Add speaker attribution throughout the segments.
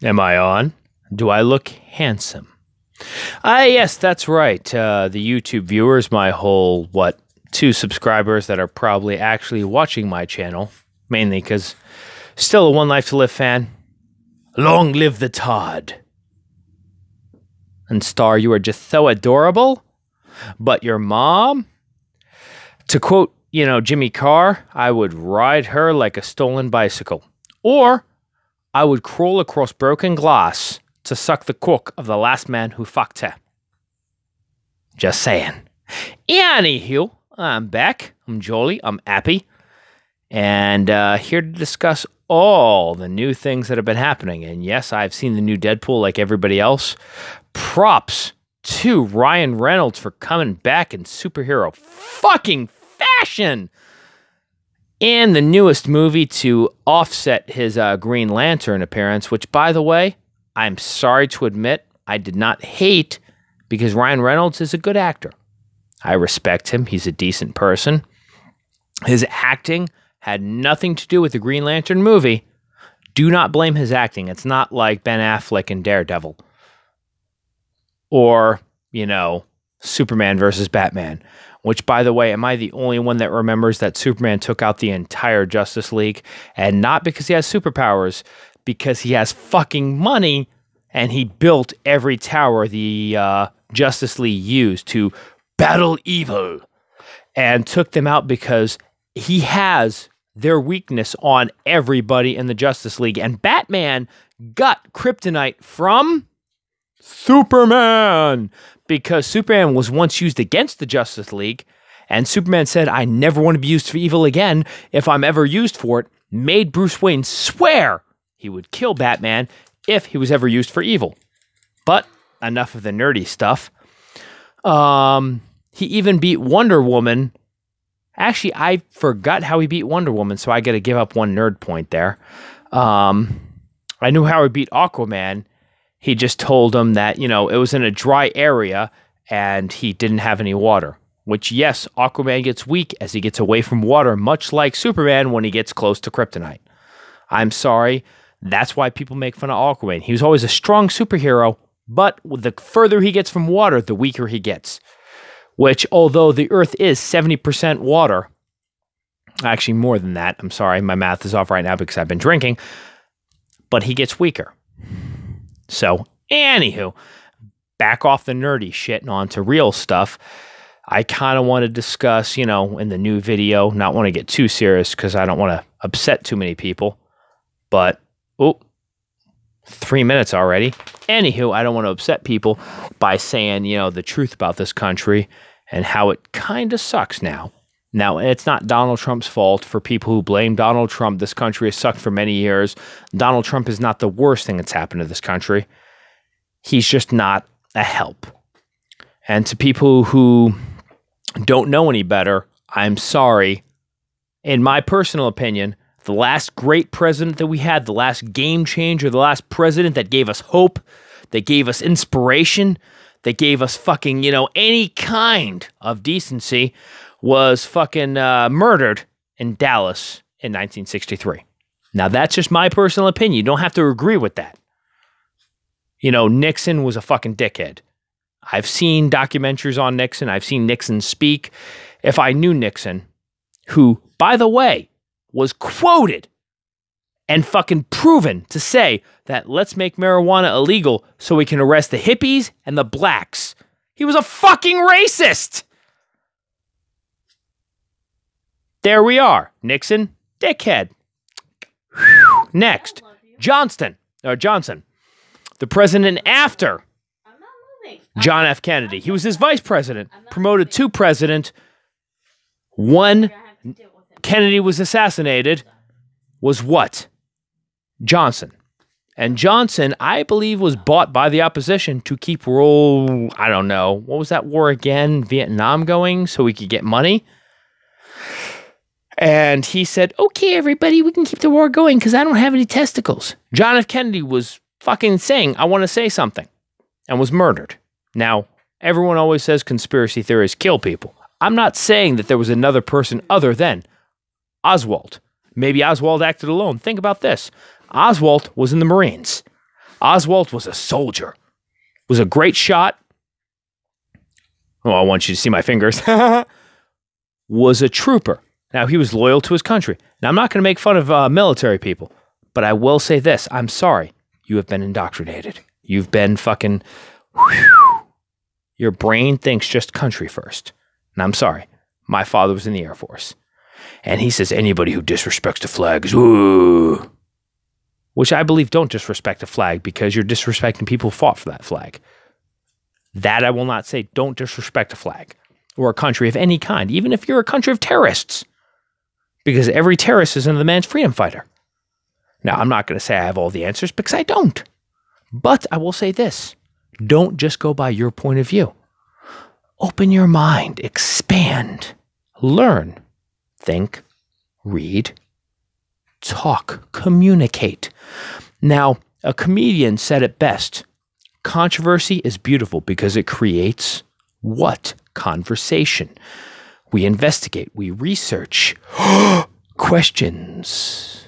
Speaker 1: Am I on? Do I look handsome? Yes, that's right. The YouTube viewers, my whole, 2 subscribers that are probably actually watching my channel, mainly because still a One Life to Live fan. Long live the Todd. And Star, you are just so adorable. But your mom, to quote, Jimmy Carr, I would ride her like a stolen bicycle. Or I would crawl across broken glass to suck the cock of the last man who fucked her. Just saying. Anywho, I'm back. I'm Jolie. I'm happy. And here to discuss all the new things that have been happening. And yes, I've seen the new Deadpool like everybody else. Props to Ryan Reynolds for coming back in superhero fucking fashion. And the newest movie to offset his Green Lantern appearance, which, by the way, I'm sorry to admit, I did not hate because Ryan Reynolds is a good actor. I respect him. He's a decent person. His acting had nothing to do with the Green Lantern movie. Do not blame his acting. It's not like Ben Affleck in Daredevil. Or, Superman versus Batman. Which, by the way, am I the only one that remembers that Superman took out the entire Justice League? And not because he has superpowers, because he has fucking money and he built every tower the Justice League used to battle evil and took them out because he has their weakness on everybody in the Justice League. And Batman got kryptonite from Superman because Superman was once used against the Justice League, and Superman said, I never want to be used for evil again if I'm ever used for it, made Bruce Wayne swear he would kill Batman if he was ever used for evil. But enough of the nerdy stuff. He even beat Wonder Woman. Actually, I forgot how he beat Wonder Woman, so I got to give up one nerd point there. I knew how he beat Aquaman. He just told him that, it was in a dry area and he didn't have any water. Which, yes, Aquaman gets weak as he gets away from water, much like Superman when he gets close to kryptonite. I'm sorry. That's why people make fun of Aquaman. He was always a strong superhero, but the further he gets from water, the weaker he gets. Which, although the Earth is 70% water, actually more than that, I'm sorry, my math is off right now because I've been drinking, but he gets weaker. So, anywho, back off the nerdy shit and on to real stuff. I kind of want to discuss, in the new video, not want to get too serious because I don't want to upset too many people. But, 3 minutes already. Anywho, I don't want to upset people by saying, the truth about this country and how it kind of sucks now. Now, it's not Donald Trump's fault. For people who blame Donald Trump, this country has sucked for many years. Donald Trump is not the worst thing that's happened to this country. He's just not a help. And to people who don't know any better, I'm sorry. In my personal opinion, the last great president that we had, the last game changer, the last president that gave us hope, that gave us inspiration, that gave us fucking, any kind of decency, was fucking murdered in Dallas in 1963. Now, that's just my personal opinion. You don't have to agree with that. Nixon was a fucking dickhead. I've seen documentaries on Nixon. I've seen Nixon speak. If I knew Nixon, who, by the way, was quoted and fucking proven to say that let's make marijuana illegal so we can arrest the hippies and the blacks. He was a fucking racist. There we are. Nixon, dickhead. Whew. Next, Johnson. The president after John F. Kennedy. He was his vice president, promoted to president. One, Kennedy was assassinated, was what? Johnson. And Johnson, I believe, was bought by the opposition to keep I don't know, what was that war again? Vietnam going so we could get money? And he said, okay, everybody, we can keep the war going because I don't have any testicles. John F. Kennedy was fucking saying, I want to say something, and was murdered. Now, everyone always says conspiracy theories kill people. I'm not saying that there was another person other than Oswald. Maybe Oswald acted alone. Think about this. Oswald was in the Marines. Oswald was a soldier, was a great shot. Oh, I want you to see my fingers. Was a trooper. Now, he was loyal to his country. Now, I'm not going to make fun of military people, but I will say this. I'm sorry. You have been indoctrinated. You've been fucking... Your brain thinks just country first. And I'm sorry. My father was in the Air Force. And he says anybody who disrespects the flag is... Ooh. Which I believe don't disrespect the flag because you're disrespecting people who fought for that flag. That I will not say. Don't disrespect a flag or a country of any kind, even if you're a country of terrorists. Because every terrorist is another man's freedom fighter. Now, I'm not going to say I have all the answers because I don't. But I will say this. Don't just go by your point of view. Open your mind, expand, learn, think, read, talk, communicate. Now, a comedian said it best. Controversy is beautiful because it creates what? Conversation. We investigate, we research. Questions.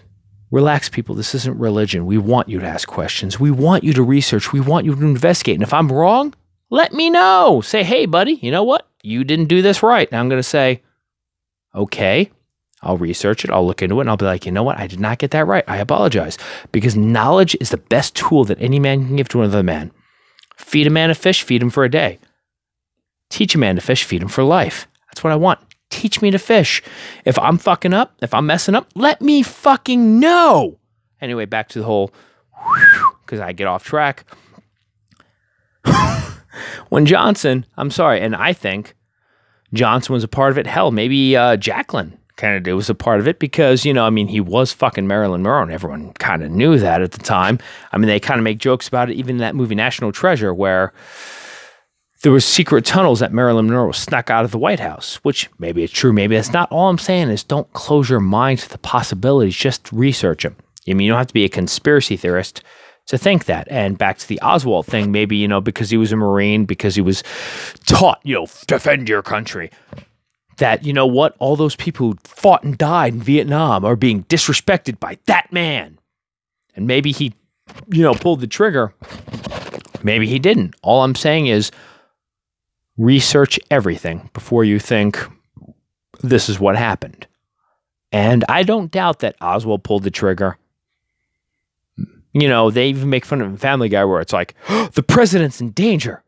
Speaker 1: Relax, people. This isn't religion. We want you to ask questions. We want you to research. We want you to investigate. And if I'm wrong, let me know. Say, hey, buddy, you know what? You didn't do this right. And I'm going to say, okay, I'll research it. I'll look into it. And I'll be like, you know what? I did not get that right. I apologize. Because knowledge is the best tool that any man can give to another man. Feed a man a fish, feed him for a day. Teach a man to fish, feed him for life. That's what I want. Teach me to fish. If I'm fucking up, if I'm messing up, let me fucking know. Anyway, back to the whole, because I get off track. When Johnson, I'm sorry, and I think Johnson was a part of it. Hell, maybe Jacqueline kind of was a part of it because, you know, I mean, he was fucking Marilyn Monroe and everyone kind of knew that at the time. I mean, they kind of make jokes about it, even in that movie National Treasure, where there was secret tunnels that Marilyn Monroe snuck out of the White House, which maybe it's true, maybe it's not. All I'm saying is don't close your mind to the possibilities, just research them. I mean, you don't have to be a conspiracy theorist to think that. And back to the Oswald thing, maybe, you know, because he was a Marine, because he was taught, you know, defend your country, that, you know what, all those people who fought and died in Vietnam are being disrespected by that man. And maybe he, you know, pulled the trigger. Maybe he didn't. All I'm saying is, research everything before you think this is what happened. And I don't doubt that Oswald pulled the trigger. You know, they even make fun of Family Guy where it's like, oh, the president's in danger.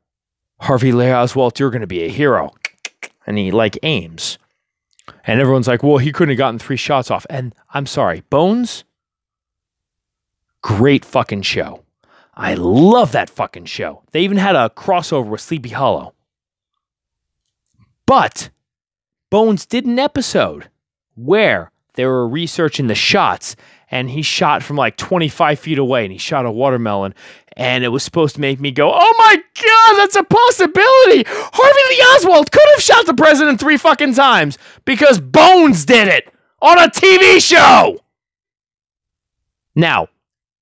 Speaker 1: Harvey Lee Oswald, you're going to be a hero. And he like aims. And everyone's like, well, he couldn't have gotten 3 shots off. And I'm sorry, Bones, great fucking show. I love that fucking show. They even had a crossover with Sleepy Hollow. But Bones did an episode where they were researching the shots and he shot from like 25 feet away and he shot a watermelon and it was supposed to make me go, oh my God, that's a possibility. Harvey Lee Oswald could have shot the president 3 fucking times because Bones did it on a TV show. Now,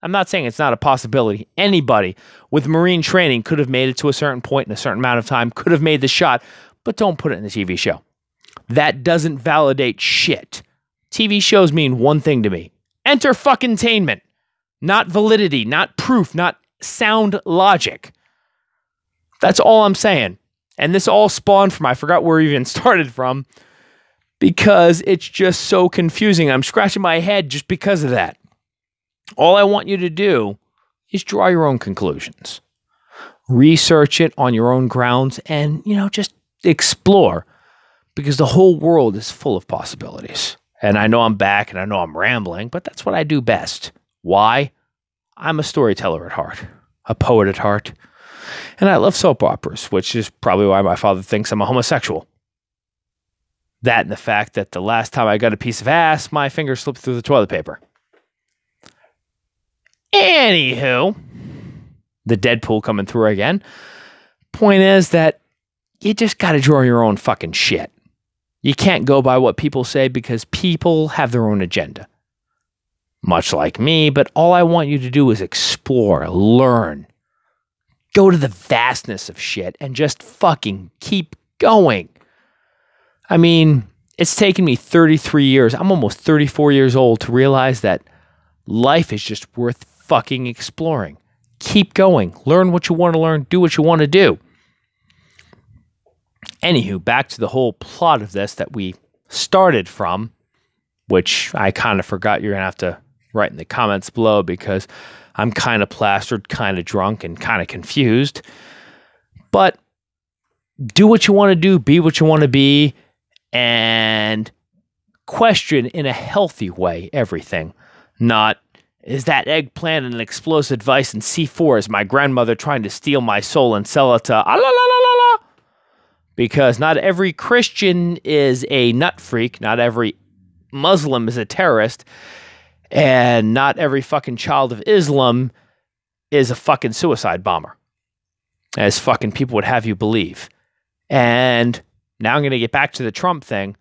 Speaker 1: I'm not saying it's not a possibility. Anybody with Marine training could have made it to a certain point in a certain amount of time, could have made the shot, but don't put it in the TV show. That doesn't validate shit. TV shows mean one thing to me. Enter fucking-tainment. Not validity, not proof, not sound logic. That's all I'm saying. And this all spawned from, I forgot where we even started from, because it's just so confusing. I'm scratching my head just because of that. All I want you to do is draw your own conclusions. Research it on your own grounds and, you know, just explore, because the whole world is full of possibilities. And I know I'm back and I know I'm rambling, but that's what I do best. Why? I'm a storyteller at heart, a poet at heart, and I love soap operas, which is probably why my father thinks I'm a homosexual. That and the fact that the last time I got a piece of ass, my finger slipped through the toilet paper. Anywho, the Deadpool coming through again. Point is that you just got to draw your own fucking shit. You can't go by what people say because people have their own agenda. Much like me, but all I want you to do is explore, learn, go to the vastness of shit and just fucking keep going. I mean, it's taken me 33 years. I'm almost 34 years old to realize that life is just worth fucking exploring. keep going. Learn what you want to learn. Do what you want to do. Anywho, back to the whole plot of this that we started from, which I kind of forgot. You're going to have to write in the comments below because I'm kind of plastered, kind of drunk, and kind of confused. But do what you want to do, be what you want to be, and question in a healthy way everything. Not, is that eggplant an explosive device, and C4 is my grandmother trying to steal my soul and sell it to la la la la la. Because not every Christian is a nut freak, not every Muslim is a terrorist, and not every fucking child of Islam is a fucking suicide bomber, as fucking people would have you believe. And now I'm going to get back to the Trump thing.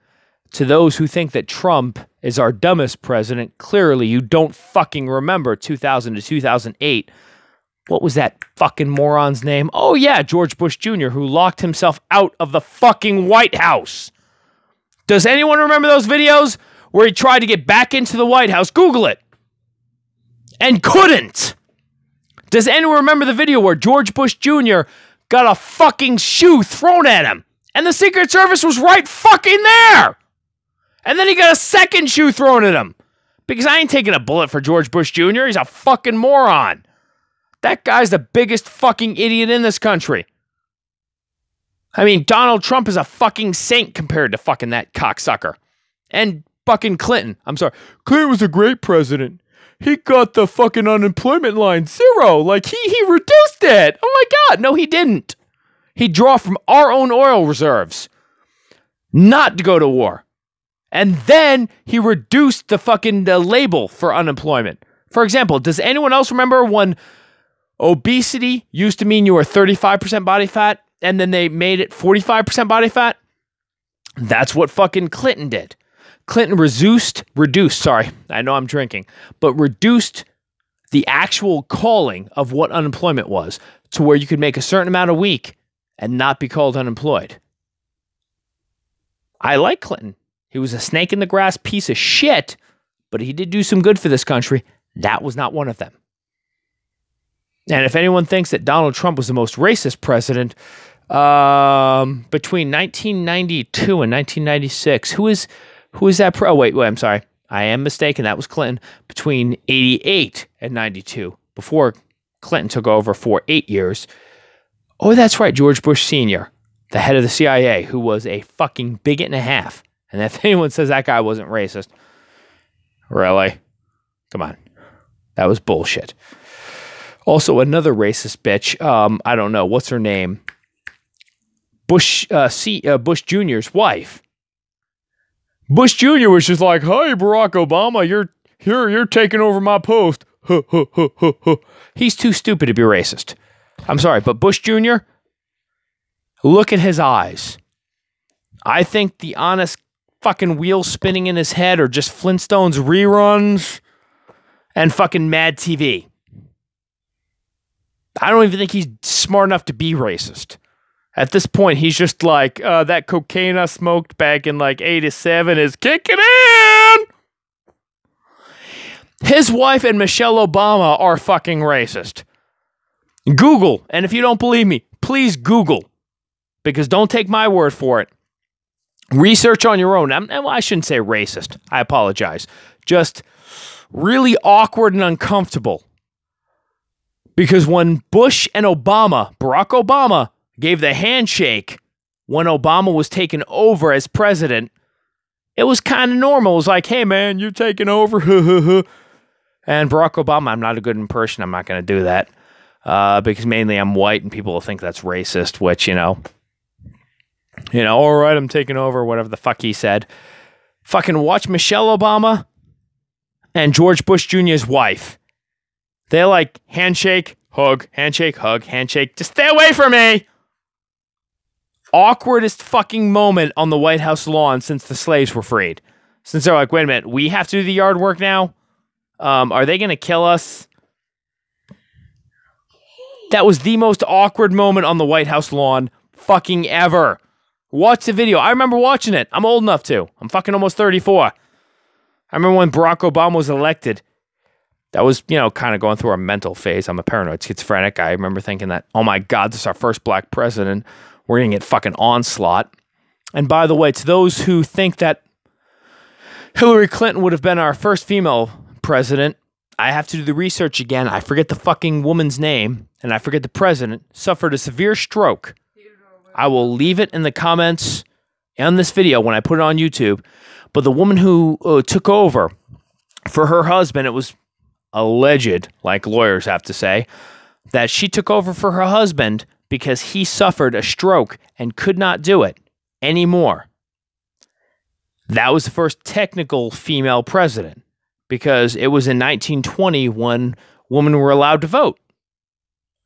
Speaker 1: To those who think that Trump is our dumbest president, clearly you don't fucking remember 2000 to 2008. What was that fucking moron's name? Oh yeah, George Bush Jr., who locked himself out of the fucking White House. Does anyone remember those videos where he tried to get back into the White House? Google it. And couldn't. Does anyone remember the video where George Bush Jr. got a fucking shoe thrown at him? And the Secret Service was right fucking there. And then he got a second shoe thrown at him. Because I ain't taking a bullet for George Bush Jr. He's a fucking moron. That guy's the biggest fucking idiot in this country. I mean, Donald Trump is a fucking saint compared to fucking that cocksucker. And fucking Clinton. I'm sorry. Clinton was a great president. He got the fucking unemployment line 0. Like, he reduced it. Oh my God. No, he didn't. He drew from our own oil reserves. Not to go to war. And then he reduced the fucking label for unemployment. For example, does anyone else remember when obesity used to mean you were 35% body fat, and then they made it 45% body fat? That's what fucking Clinton did. Clinton reduced, I know I'm drinking, but reduced the actual calling of what unemployment was to where you could make a certain amount a week and not be called unemployed. I like Clinton. He was a snake in the grass piece of shit, but he did do some good for this country. That was not one of them. And if anyone thinks that Donald Trump was the most racist president, between 1992 and 1996, who is that? Oh, wait, I'm sorry. I am mistaken. That was Clinton. Between 88 and 92, before Clinton took over for 8 years. Oh, that's right. George Bush Sr., the head of the CIA, who was a fucking bigot and a half. And if anyone says that guy wasn't racist, really? Come on. That was bullshit. Also, another racist bitch, I don't know, what's her name? Bush Jr.'s wife. Bush Jr. was just like, "Hey, Barack Obama, you're taking over my post." He's too stupid to be racist. I'm sorry, but Bush Jr., look at his eyes. I think the honest fucking wheels spinning in his head are just Flintstones reruns and fucking Mad TV. I don't even think he's smart enough to be racist. At this point, he's just like, that cocaine I smoked back in like 87 is kicking in. His wife and Michelle Obama are fucking racist. Google, and if you don't believe me, please Google. Because don't take my word for it. Research on your own. I shouldn't say racist. I apologize. Just really awkward and uncomfortable. Because when Bush and Obama, Barack Obama, gave the handshake when Obama was taken over as president, it was kind of normal. It was like, "Hey, man, you're taking over." And Barack Obama, I'm not a good impression. I'm not going to do that. Because mainly I'm white and people will think that's racist, which, all right, I'm taking over, whatever the fuck he said. Fucking watch Michelle Obama and George Bush Jr.'s wife. They're like, handshake, hug, handshake, hug, handshake. Just stay away from me. Awkwardest fucking moment on the White House lawn since the slaves were freed. Since they're like, wait a minute, we have to do the yard work now? Are they going to kill us? That was the most awkward moment on the White House lawn fucking ever. Watch the video. I remember watching it. I'm old enough to. I'm fucking almost 34. I remember when Barack Obama was elected. that was, you know, kind of going through a mental phase. I'm a paranoid schizophrenic. I remember thinking that, oh my God, this is our first black president. We're going to get fucking onslaught. And by the way, to those who think that Hillary Clinton would have been our first female president, I have to do the research again. I forget the fucking woman's name, and I forget the president, suffered a severe stroke. I will leave it in the comments on this video when I put it on YouTube. But the woman who took over for her husband, it was alleged, like lawyers have to say, that she took over for her husband because he suffered a stroke and could not do it anymore. That was the first technical female president, because it was in 1920 when women were allowed to vote.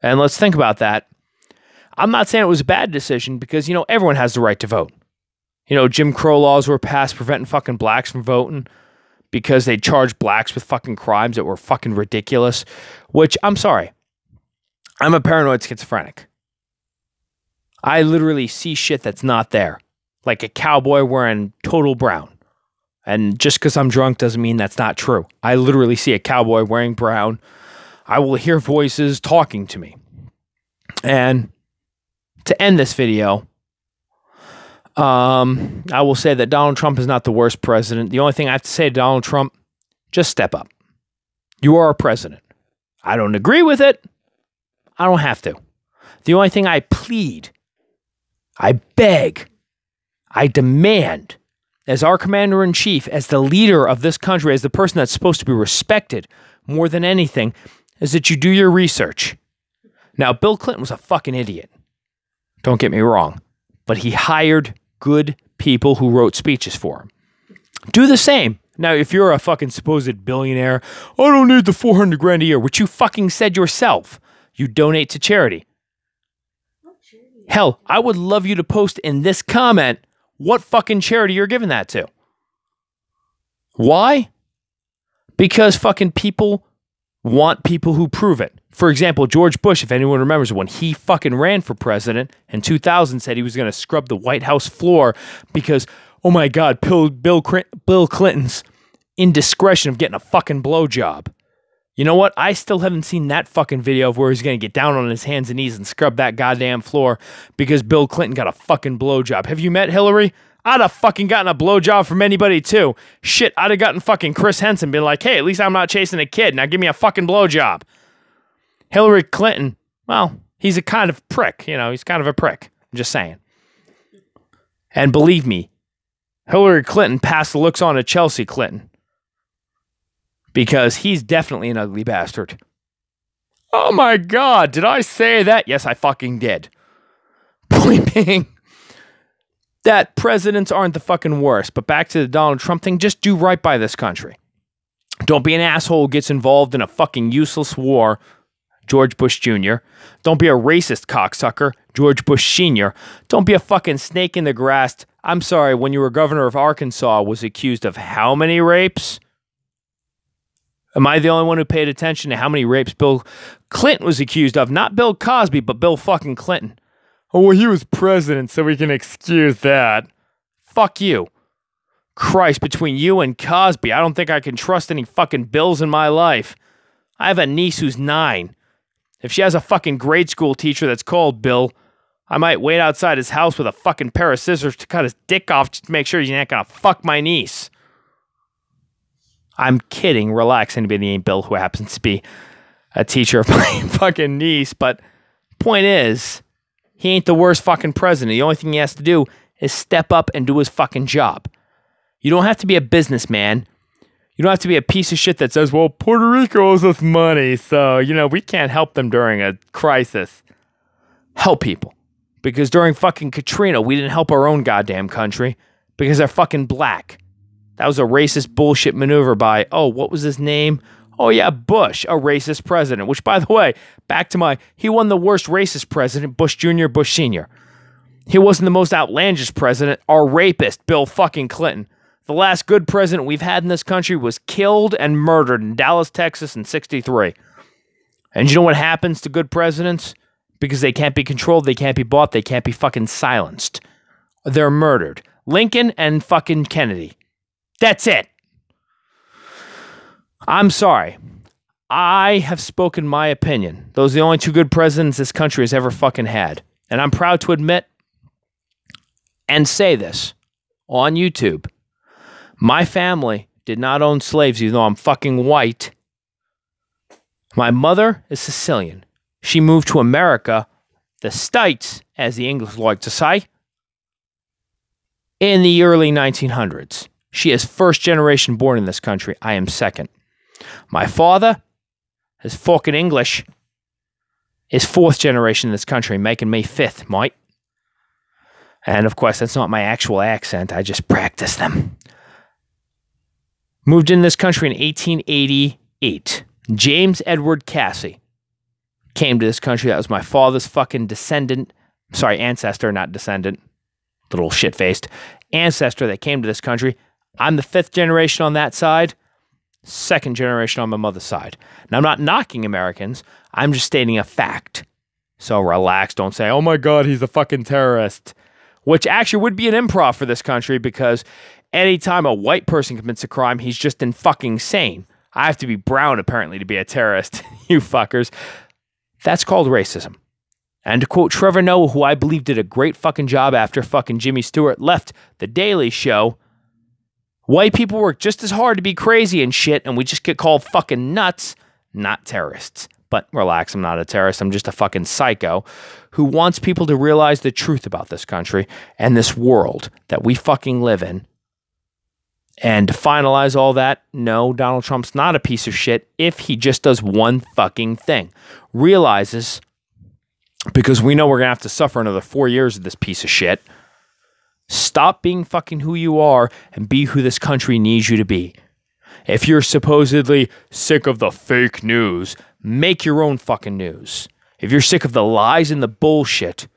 Speaker 1: And let's think about that. I'm not saying it was a bad decision because, you know, everyone has the right to vote. You know, Jim Crow laws were passed preventing fucking blacks from voting because they charged blacks with fucking crimes that were fucking ridiculous, which, I'm sorry, I'm a paranoid schizophrenic. I literally see shit that's not there. Like a cowboy wearing total brown. And just because I'm drunk doesn't mean that's not true. I literally see a cowboy wearing brown. I will hear voices talking to me. And to end this video, I will say that Donald Trump is not the worst president. The only thing I have to say to Donald Trump, just step up. You are a president. I don't agree with it. I don't have to. The only thing I plead, I beg, I demand, as our commander-in-chief, as the leader of this country, as the person that's supposed to be respected more than anything, is that you do your research. Now, Bill Clinton was a fucking idiot. Don't get me wrong. But he hired good people who wrote speeches for him. Do the same. Now, if you're a fucking supposed billionaire, I don't need the 400 grand a year, which you fucking said yourself. You donate to charity. Hell, I would love you to post in this comment what fucking charity you're giving that to. Why? Because fucking people want people who prove it. For example, George Bush, if anyone remembers, when he fucking ran for president in 2000, said he was going to scrub the White House floor because, oh my God, Bill Clinton's indiscretion of getting a fucking blowjob. You know what? I still haven't seen that fucking video of where he's going to get down on his hands and knees and scrub that goddamn floor because Bill Clinton got a fucking blowjob. Have you met Hillary? I'd have fucking gotten a blowjob from anybody too. Shit, I'd have gotten fucking Chris Henson being like, hey, at least I'm not chasing a kid. Now give me a fucking blowjob. Hillary Clinton, well, he's a kind of prick. You know, he's kind of a prick. I'm just saying. And believe me, Hillary Clinton passed the looks on to Chelsea Clinton. Because he's definitely an ugly bastard. Oh my God, did I say that? Yes, I fucking did. Point being that presidents aren't the fucking worst. But back to the Donald Trump thing, just do right by this country. Don't be an asshole who gets involved in a fucking useless war, George Bush Jr. Don't be a racist cocksucker, George Bush Sr. Don't be a fucking snake in the grass. I'm sorry, when you were governor of Arkansas, was accused of how many rapes? Am I the only one who paid attention to how many rapes Bill Clinton was accused of? Not Bill Cosby, but Bill fucking Clinton. Oh, well, he was president, so we can excuse that. Fuck you. Christ, between you and Cosby, I don't think I can trust any fucking Bills in my life. I have a niece who's 9. If she has a fucking grade school teacher that's called Bill, I might wait outside his house with a fucking pair of scissors to cut his dick off just to make sure he's not gonna fuck my niece. I'm kidding. Relax, anybody named Bill who happens to be a teacher of my fucking niece. But point is, he ain't the worst fucking president. The only thing he has to do is step up and do his fucking job. You don't have to be a businessman. You don't have to be a piece of shit that says, well, Puerto Rico owes us money, so, you know, we can't help them during a crisis. Help people. Because during fucking Katrina, we didn't help our own goddamn country because they're fucking black. That was a racist bullshit maneuver by, oh, what was his name? Oh, yeah, Bush, a racist president. Which, by the way, back to he won the worst racist president, Bush Jr., Bush Sr. He wasn't the most outlandish president, our rapist, Bill fucking Clinton. The last good president we've had in this country was killed and murdered in Dallas, Texas in '63. And you know what happens to good presidents? Because they can't be controlled, they can't be bought, they can't be fucking silenced. They're murdered. Lincoln and fucking Kennedy. That's it. I'm sorry. I have spoken my opinion. Those are the only two good presidents this country has ever fucking had. And I'm proud to admit and say this on YouTube. My family did not own slaves, even though I'm fucking white. My mother is Sicilian. She moved to America, the States, as the English like to say, in the early 1900s. She is first generation born in this country. I am second. My father is fucking English. Is fourth generation in this country, making me fifth, mate. And of course, that's not my actual accent. I just practice them. Moved in this country in 1888. James Edward Casey came to this country. That was my father's fucking descendant. Sorry, ancestor, not descendant. Little shit-faced. Ancestor that came to this country. I'm the fifth generation on that side. Second generation on my mother's side. Now, I'm not knocking Americans. I'm just stating a fact. So relax. Don't say, oh my God, he's a fucking terrorist. Which actually would be an improv for this country, because anytime a white person commits a crime, he's just in fucking sane. I have to be brown, apparently, to be a terrorist. You fuckers. That's called racism. And to quote Trevor Noah, who I believe did a great fucking job after fucking Jimmy Stewart left The Daily Show, white people work just as hard to be crazy and shit, and we just get called fucking nuts, not terrorists. But relax, I'm not a terrorist. I'm just a fucking psycho who wants people to realize the truth about this country and this world that we fucking live in. And to finalize all that, no, Donald Trump's not a piece of shit if he just does one fucking thing. Realizes, because we know we're going to have to suffer another 4 years of this piece of shit, stop being fucking who you are and be who this country needs you to be. If you're supposedly sick of the fake news, make your own fucking news. If you're sick of the lies and the bullshit,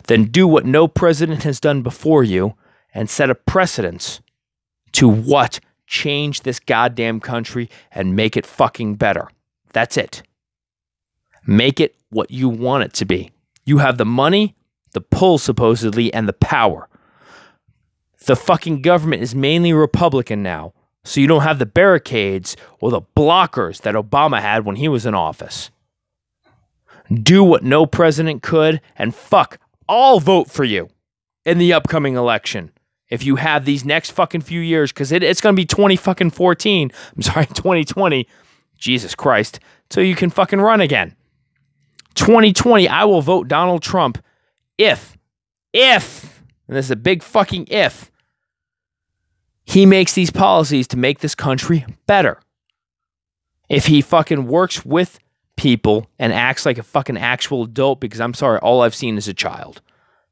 Speaker 1: then do what no president has done before you and set a precedence to what? Change this goddamn country and make it fucking better. That's it. Make it what you want it to be. You have the money, the pull supposedly, and the power. The fucking government is mainly Republican now, so you don't have the barricades or the blockers that Obama had when he was in office. Do what no president could, and fuck, I'll vote for you in the upcoming election. If you have these next fucking few years, because it's going to be 2014. I'm sorry, 2020. Jesus Christ. So you can fucking run again. 2020, I will vote Donald Trump if, and this is a big fucking if, he makes these policies to make this country better. If he fucking works with people and acts like a fucking actual adult, because I'm sorry, all I've seen is a child.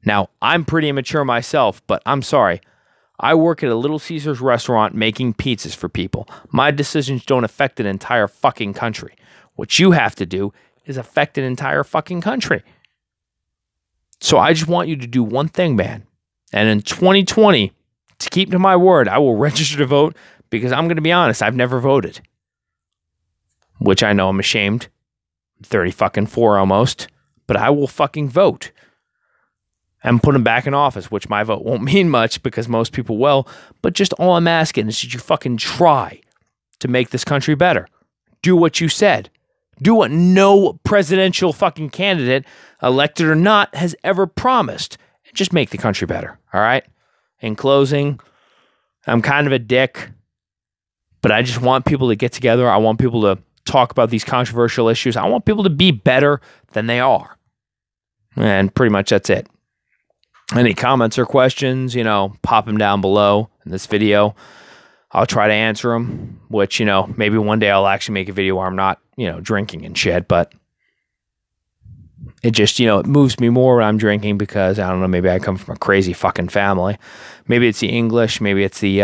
Speaker 1: Now, I'm pretty immature myself, but I'm sorry. I work at a Little Caesars restaurant making pizzas for people. My decisions don't affect an entire fucking country. What you have to do is affect an entire fucking country. So I just want you to do one thing, man. And in 2020, to keep to my word, I will register to vote, because I'm going to be honest, I've never voted. Which I know I'm ashamed. 30 fucking 4 almost. But I will fucking vote. And put him back in office, which my vote won't mean much because most people will. But just all I'm asking is that you fucking try to make this country better. Do what you said. Do what no presidential fucking candidate, elected or not, has ever promised. Just make the country better, all right? In closing, I'm kind of a dick, but I just want people to get together. I want people to talk about these controversial issues. I want people to be better than they are. And pretty much that's it. Any comments or questions, pop them down below in this video. I'll try to answer them, which, maybe one day I'll actually make a video where I'm not, drinking and shit, but it just, it moves me more when I'm drinking because, I don't know, maybe I come from a crazy fucking family. Maybe it's the English, maybe it's the,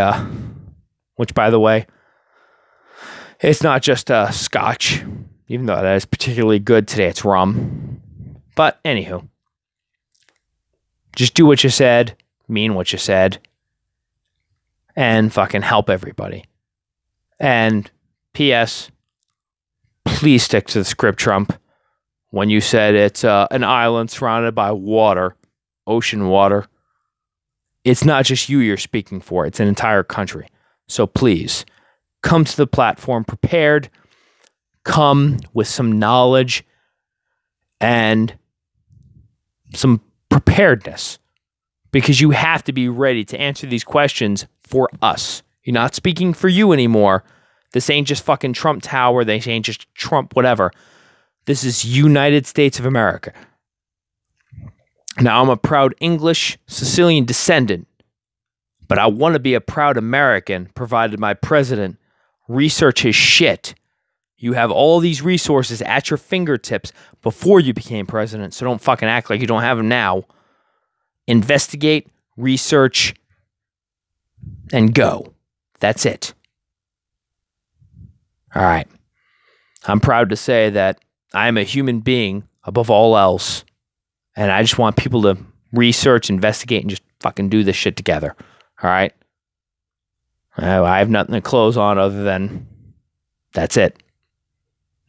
Speaker 1: which, by the way, it's not just scotch, even though that is particularly good today, it's rum. But, anywho. Just do what you said, mean what you said, and fucking help everybody. And P.S., please stick to the script, Trump. When you said it's an island surrounded by water, ocean water, it's not just you're speaking for, it's an entire country. So please, come to the platform prepared come with some knowledge and some preparedness, because you have to be ready to answer these questions for us. You're not speaking for you anymore. This ain't just fucking Trump Tower. This ain't just Trump whatever. This is United States of America. Now, I'm a proud English Sicilian descendant, but I want to be a proud American, provided my president research his shit. You have all these resources at your fingertips before you became president, so don't fucking act like you don't have them now. Investigate, research, and go. That's it. All right. I'm proud to say that I am a human being above all else, and I just want people to research, investigate, and just fucking do this shit together. All right? I have nothing to close on other than that's it.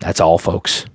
Speaker 1: That's all, folks.